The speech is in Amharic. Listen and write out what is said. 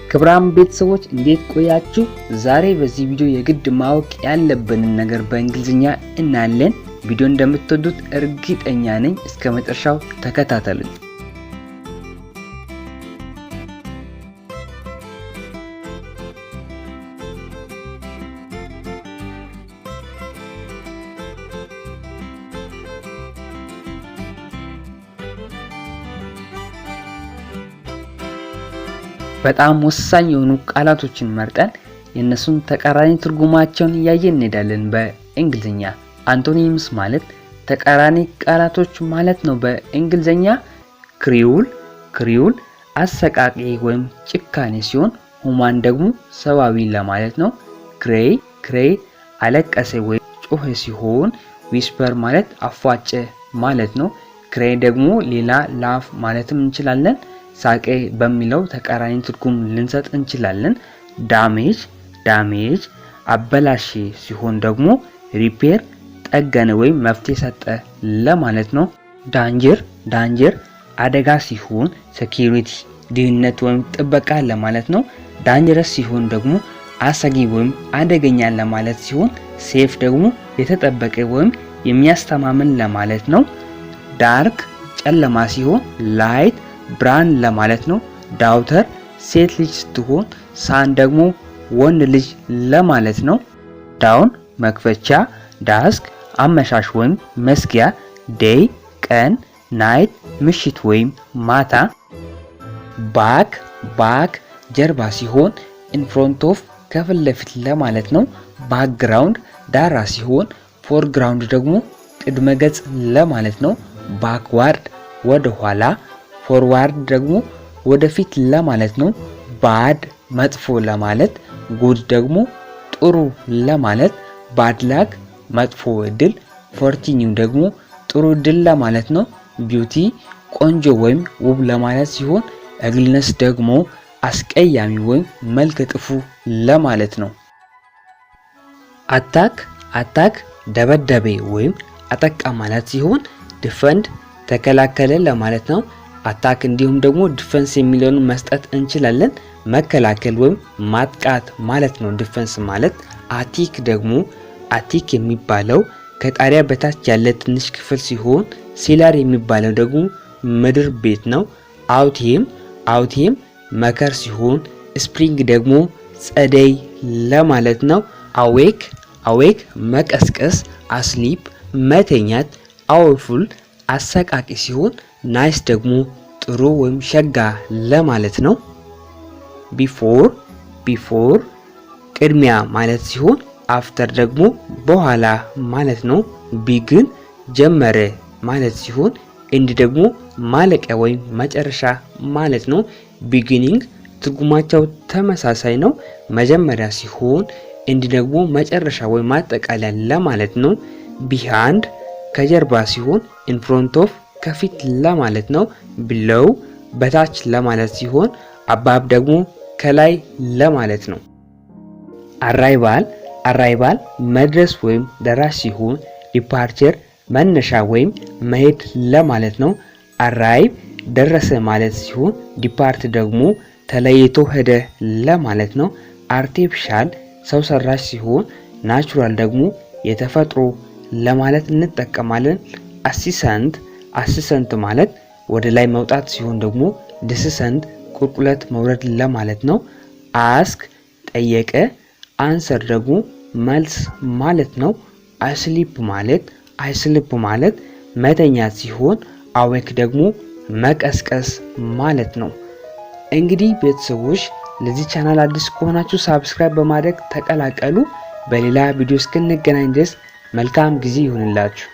ክብራም ቤተሰቦች እንዴት ቆያችሁ? ዛሬ በዚህ ቪዲዮ የግድ ማወቅ ያለብንን ነገር በእንግሊዝኛ እናያለን። ቪዲዮ እንደምትወዱት እርግጠኛ ነኝ። እስከ መጨረሻው ተከታተሉኝ። በጣም ወሳኝ የሆኑ ቃላቶችን መርጠን የነሱን ተቃራኒ ትርጉማቸውን ያየን እንሄዳለን። በእንግሊዝኛ አንቶኒምስ ማለት ተቃራኒ ቃላቶች ማለት ነው። በእንግሊዝኛ ክሪውል አሰቃቂ ወይም ጭካኔ ሲሆን ሁማን ደግሞ ሰዋዊ ለማለት ነው። ክሬይ አለቀሰ ወይም ጮኸ ሲሆን ዊስፐር ማለት አፏጨ ማለት ነው። ክሬይ ደግሞ ሌላ ላፍ ማለትም እንችላለን። ሳቄ በሚለው ተቃራኒ ትርጉም ልንሰጥ እንችላለን። ዳሜጅ አበላሽ ሲሆን ደግሞ ሪፔር ጠገነ ወይም መፍትሄ ሰጠ ለማለት ነው። ዳንጀር አደጋ ሲሆን ሴኩሪቲ ደህንነት ወይም ጥበቃ ለማለት ነው። ዳንጀረስ ሲሆን ደግሞ አሰጊ ወይም አደገኛ ለማለት ሲሆን ሴፍ ደግሞ የተጠበቀ ወይም የሚያስተማምን ለማለት ነው። ዳርክ ጨለማ ሲሆን ላይት ብርሃን ለማለት ነው። ዳውተር ሴት ልጅ ስትሆን ሳን ደግሞ ወንድ ልጅ ለማለት ነው። ዳውን መክፈቻ፣ ዳስክ አመሻሽ ወይም መስጊያ፣ ዴይ ቀን፣ ናይት ምሽት ወይም ማታ። ባክ ጀርባ ሲሆን ኢንፍሮንት ኦፍ ከፊት ለፊት ለማለት ነው። ባክግራውንድ ዳራ ሲሆን ፎርግራውንድ ደግሞ ቅድመ ገጽ ለማለት ነው። ባክዋርድ ወደ ኋላ፣ ፎርዋርድ ደግሞ ወደፊት ለማለት ነው። ባድ መጥፎ ለማለት፣ ጉድ ደግሞ ጥሩ ለማለት። ባድ ላክ መጥፎ እድል፣ ፎርቲኒው ደግሞ ጥሩ እድል ለማለት ነው። ቢዩቲ ቆንጆ ወይም ውብ ለማለት ሲሆን እግልነስ ደግሞ አስቀያሚ ወይም መልከ ጥፉ ለማለት ነው። አታክ ደበደበ ወይም አጠቃ ማለት ሲሆን ዲፈንድ ተከላከለ ለማለት ነው። አታክ እንዲሁም ደግሞ ዲፌንስ የሚለውን መስጠት እንችላለን። መከላከል ወይም ማጥቃት ማለት ነው ዲፌንስ ማለት። አቲክ የሚባለው ከጣሪያ በታች ያለ ትንሽ ክፍል ሲሆን ሲላር የሚባለው ደግሞ ምድር ቤት ነው። አውቲም መከር ሲሆን ስፕሪንግ ደግሞ ጸደይ ለማለት ነው። አዌክ መቀስቀስ፣ አስሊፕ መተኛት፣ አወርፉል አሰቃቂ ሲሆን ናይስ ደግሞ ጥሩ ወይም ሸጋ ለማለት ነው። ቢፎር ቅድሚያ ማለት ሲሆን አፍተር ደግሞ በኋላ ማለት ነው። ቢግን ጀመረ ማለት ሲሆን ኤንድ ደግሞ ማለቂያ ወይም መጨረሻ ማለት ነው። ቢጊኒንግ ትርጉማቸው ተመሳሳይ ነው። መጀመሪያ ሲሆን ኤንድ ደግሞ መጨረሻ ወይም ማጠቃለያ ለማለት ነው። ቢሃንድ ከጀርባ ሲሆን ኢንፍሮንት ኦፍ ከፊት ለማለት ነው። ብለው በታች ለማለት ሲሆን አባብ ደግሞ ከላይ ለማለት ነው። አራይቫል መድረስ ወይም ደራሽ ሲሆን ዲፓርቸር መነሻ ወይም መሄድ ለማለት ነው። አራይቭ ደረሰ ማለት ሲሆን ዲፓርት ደግሞ ተለይቶ ሄደ ለማለት ነው። አርቲፊሻል ሰው ሰራሽ ሲሆን ናቹራል ደግሞ የተፈጥሮ ለማለት እንጠቀማለን። አሲሰንት ማለት ወደ ላይ መውጣት ሲሆን ደግሞ ዲሰንት ቁልቁለት መውረድ ለማለት ነው። አስክ ጠየቀ፣ አንሰር ደግሞ መልስ ማለት ነው። አይስሊፕ ማለት መተኛት ሲሆን አዌክ ደግሞ መቀስቀስ ማለት ነው። እንግዲህ ቤተሰቦች ለዚህ ቻናል አዲስ ከሆናችሁ ሳብስክራይብ በማድረግ ተቀላቀሉ። በሌላ ቪዲዮ እስክንገናኝ ድረስ መልካም ጊዜ ይሁንላችሁ።